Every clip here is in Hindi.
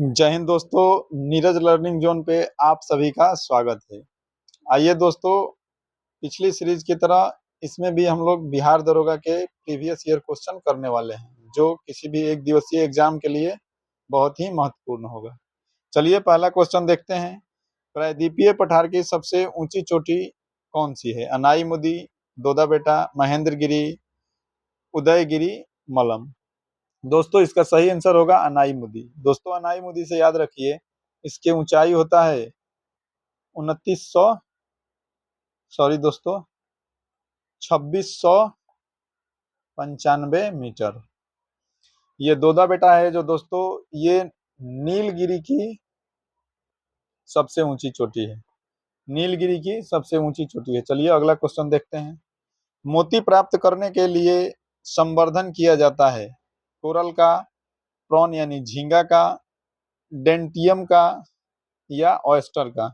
जय हिंद दोस्तों। नीरज लर्निंग जोन पे आप सभी का स्वागत है। आइए दोस्तों, पिछली सीरीज की तरह इसमें भी हम लोग बिहार दरोगा के प्रीवियस ईयर क्वेश्चन करने वाले हैं, जो किसी भी एक दिवसीय एग्जाम के लिए बहुत ही महत्वपूर्ण होगा। चलिए पहला क्वेश्चन देखते हैं। प्रायद्वीपीय पठार की सबसे ऊंची चोटी कौन सी है? अनाईमुदी, दोदा बेटा, महेंद्रगिरी, उदयगिरी, मलम। दोस्तों इसका सही आंसर होगा अनाईमुदी। दोस्तों अनाईमुदी से याद रखिए, इसकी ऊंचाई होता है 2900 सॉरी दोस्तों 2695 मीटर। ये दोदा बेटा है जो दोस्तों ये नीलगिरी की सबसे ऊंची चोटी है। नीलगिरी की सबसे ऊंची चोटी है। चलिए अगला क्वेश्चन देखते हैं। मोती प्राप्त करने के लिए संवर्धन किया जाता है कोरल का, प्रॉन यानी झींगा का, डेंटियम का या ऑयस्टर का।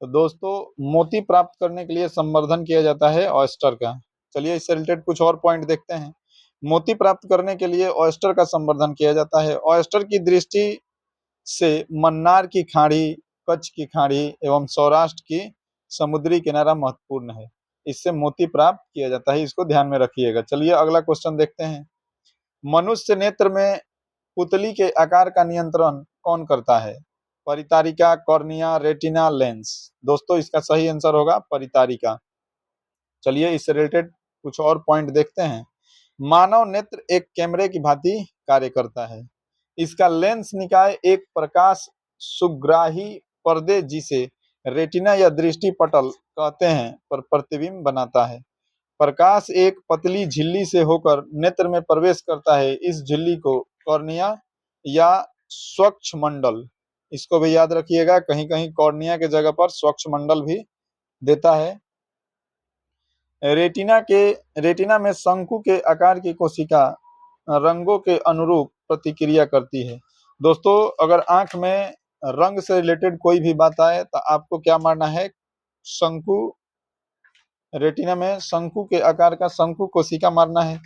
तो दोस्तों मोती प्राप्त करने के लिए संवर्धन किया जाता है ऑयस्टर का। चलिए इससे रिलेटेड कुछ और पॉइंट देखते हैं। मोती प्राप्त करने के लिए ऑयस्टर का संवर्धन किया जाता है। ऑयस्टर की दृष्टि से मन्नार की खाड़ी, कच्छ की खाड़ी एवं सौराष्ट्र की समुद्री किनारा महत्वपूर्ण है। इससे मोती प्राप्त किया जाता है, इसको ध्यान में रखिएगा। चलिए अगला क्वेश्चन देखते हैं। मनुष्य नेत्र में पुतली के आकार का नियंत्रण कौन करता है? परितारिका, कॉर्निया, रेटिना, लेंस। दोस्तों इसका सही आंसर होगा परितारिका। चलिए इससे रिलेटेड कुछ और पॉइंट देखते हैं। मानव नेत्र एक कैमरे की भांति कार्य करता है। इसका लेंस निकाय एक प्रकाश सुग्राही पर्दे जिसे रेटिना या दृष्टि पटल कहते हैं पर प्रतिबिंब बनाता है। प्रकाश एक पतली झिल्ली से होकर नेत्र में प्रवेश करता है। इस झिल्ली को कॉर्निया या स्वच्छ मंडल, इसको भी याद रखिएगा, कहीं कहीं कॉर्निया के जगह पर स्वच्छ मंडल भी देता है। रेटिना में शंकु के आकार की कोशिका रंगों के अनुरूप प्रतिक्रिया करती है। दोस्तों अगर आंख में रंग से रिलेटेड कोई भी बात आए तो आपको क्या मानना है? शंकु, रेटिना में शंकु के आकार का शंकु कोशिका मारना है।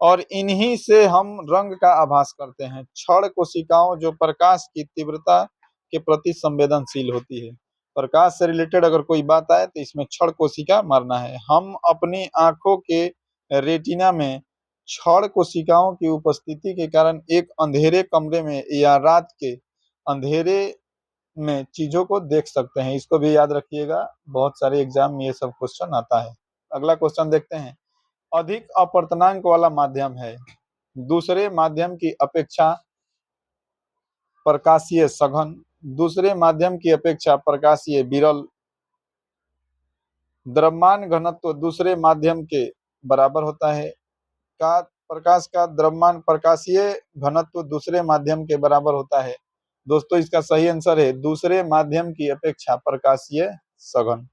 और इन्हीं से हम रंग का आभास करते हैं। क्षण कोशिकाओं जो प्रकाश की तीव्रता के प्रति संवेदनशील होती है। प्रकाश से रिलेटेड अगर कोई बात आए तो इसमें क्षण कोशिका मारना है। हम अपनी आंखों के रेटिना में क्षण कोशिकाओं की उपस्थिति के कारण एक अंधेरे कमरे में या रात के अंधेरे में चीजों को देख सकते हैं। इसको भी याद रखिएगा, बहुत सारे एग्जाम में ये सब क्वेश्चन आता है। अगला क्वेश्चन देखते हैं। अधिक अपर्तनांक वाला माध्यम है दूसरे माध्यम की अपेक्षा प्रकाशीय सघन, दूसरे माध्यम की अपेक्षा प्रकाशीय विरल, द्रव्यमान घनत्व दूसरे माध्यम के बराबर होता है। का प्रकाश का द्रव्यमान प्रकाशीय घनत्व दूसरे माध्यम के बराबर होता है। दोस्तों इसका सही आंसर है दूसरे माध्यम की अपेक्षा प्रकाशीय सघन।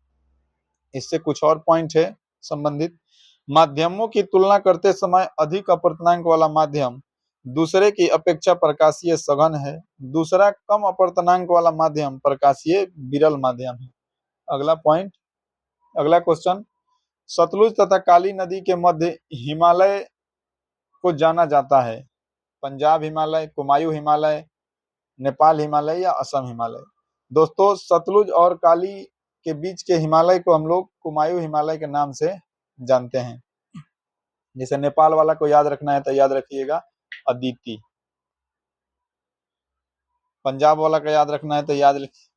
इससे कुछ और पॉइंट है संबंधित। माध्यमों की तुलना करते समय अधिक अपर्तनांक वाला माध्यम दूसरे की अपेक्षा प्रकाशीय सघन है। दूसरा कम अपर्तनांक वाला माध्यम प्रकाशीय विरल माध्यम है। अगला पॉइंट, अगला क्वेश्चन। सतलुज तथा काली नदी के मध्य हिमालय को जाना जाता है। पंजाब हिमालय, कुमायूं हिमालय, नेपाल हिमालय या असम हिमालय। दोस्तों सतलुज और काली के बीच के हिमालय को हम लोग कुमायूं हिमालय के नाम से जानते हैं। जैसे नेपाल वाला को याद रखना है तो याद रखिएगा अदिति। पंजाब वाला का याद रखना है तो याद रखिए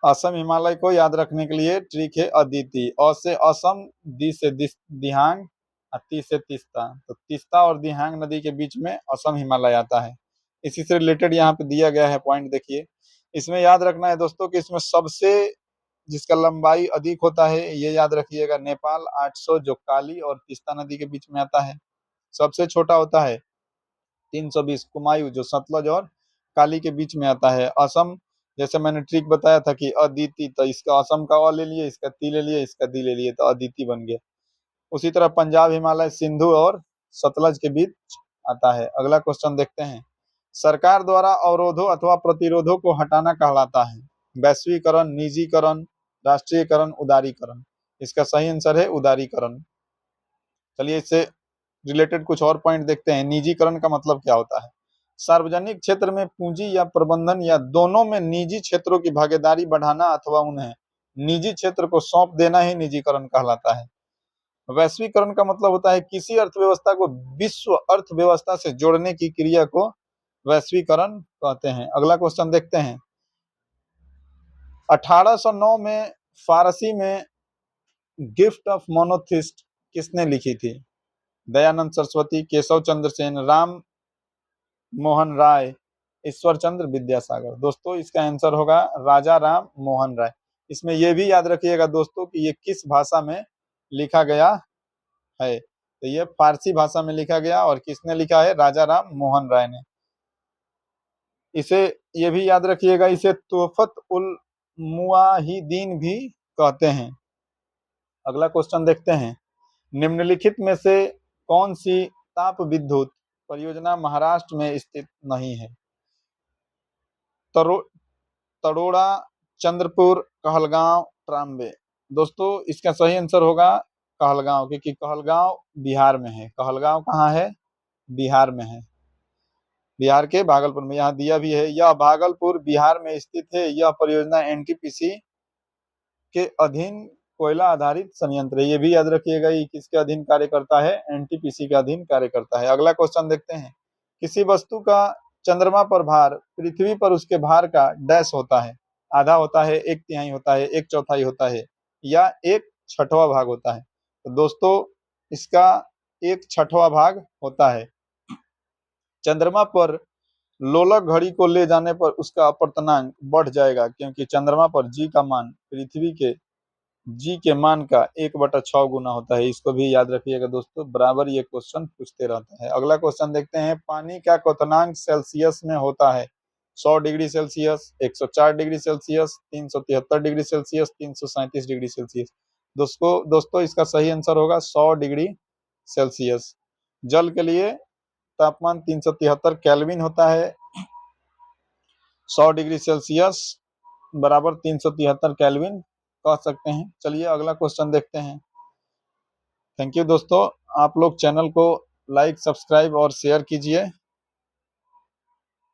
असम हिमालय को याद रखने के लिए ट्रिक है अदिति। अ से असम, दी से दिहांग, ती से तीस्ता। तो तीस्ता और दिहांग नदी के बीच में असम हिमालय आता है। इसी से रिलेटेड यहाँ पे दिया गया है पॉइंट, देखिए। इसमें याद रखना है दोस्तों कि इसमें सबसे जिसका लंबाई अधिक होता है ये याद रखिएगा नेपाल 800, जो काली और तीस्ता नदी के बीच में आता है। सबसे छोटा होता है 320 कुमायूं, जो सतलज और काली के बीच में आता है। असम, जैसे मैंने ट्रिक बताया था कि अदिति, तो इसका असम का अ ले लिए, इसका ती ले लिए, इसका दी ले लिए, तो अदिति बन गया। उसी तरह पंजाब हिमालय सिंधु और सतलज के बीच आता है। अगला क्वेश्चन देखते हैं। सरकार द्वारा अवरोधों अथवा प्रतिरोधों को हटाना कहलाता है वैश्वीकरण, निजीकरण, राष्ट्रीयकरण, उदारीकरण। इसका सही आंसर है उदारीकरण। चलिए इससे रिलेटेड कुछ और पॉइंट देखते हैं। निजीकरण का मतलब क्या होता है? सार्वजनिक क्षेत्र में पूंजी या प्रबंधन या दोनों में निजी क्षेत्रों की भागीदारी बढ़ाना अथवा उन्हें निजी क्षेत्र को सौंप देना ही निजीकरण कहलाता है। वैश्वीकरण का मतलब होता है किसी अर्थव्यवस्था को विश्व अर्थव्यवस्था से जोड़ने की क्रिया को वैश्वीकरण कहते हैं। अगला क्वेश्चन देखते हैं। 1809 में फारसी में गिफ्ट ऑफ मोनोथिस्ट किसने लिखी थी? दयानंद सरस्वती, केशव चंद्र सेन, राम मोहन राय, ईश्वर चंद्र विद्यासागर। दोस्तों इसका आंसर होगा राजा राम मोहन राय। इसमें यह भी याद रखिएगा दोस्तों कि ये किस भाषा में लिखा गया है। तो ये फारसी भाषा में लिखा गया और किसने लिखा है? राजा राम मोहन राय ने। इसे ये भी याद रखिएगा, इसे तोहफत उल मुआहिदीन भी कहते हैं। अगला क्वेश्चन देखते हैं। निम्नलिखित में से कौन सी ताप विद्युत परियोजना महाराष्ट्र में स्थित नहीं है? तड़ोड़ा, चंद्रपुर, कहलगांव, ट्राम्बे। दोस्तों इसका सही आंसर होगा कहलगांव, क्योंकि कहलगांव बिहार में है। कहलगांव कहाँ है? बिहार में है, बिहार के भागलपुर में। यहाँ दिया भी है, यह भागलपुर बिहार में स्थित है। यह परियोजना एनटीपीसी के अधीन कोयला आधारित संयंत्र है। ये भी याद रखिएगा, ये किसके अधीन कार्य करता है? एनटीपीसी के अधीन कार्य करता है। अगला क्वेश्चन देखते हैं। किसी वस्तु का चंद्रमा पर भार पृथ्वी पर उसके भार का डैश होता है? आधा होता है, एक तिहाई होता है, एक चौथाई होता है, या एक छठवां भाग होता है? तो दोस्तों इसका एक छठवां भाग होता है। चंद्रमा पर लोलक घड़ी को ले जाने पर उसका अपर्तनांक बढ़ जाएगा, क्योंकि चंद्रमा पर जी का मान पृथ्वी के जी के मान का 1/6 गुना होता है। इसको भी याद रखिएगा दोस्तों, बराबर ये क्वेश्चन पूछते रहते हैं। अगला क्वेश्चन देखते हैं। पानी का क्वथनांक सेल्सियस में होता है? 100 degree Celsius, 104 degree Celsius, 373 degree Celsius, 337 degree Celsius. दोस्तों इसका सही आंसर होगा 100 डिग्री सेल्सियस। जल के लिए तापमान 373 केल्विन होता है। 100 डिग्री सेल्सियस बराबर 373 केल्विन कह सकते हैं। चलिए अगला क्वेश्चन देखते हैं। थैंक यू दोस्तों, आप लोग चैनल को लाइक, सब्सक्राइब और शेयर कीजिए।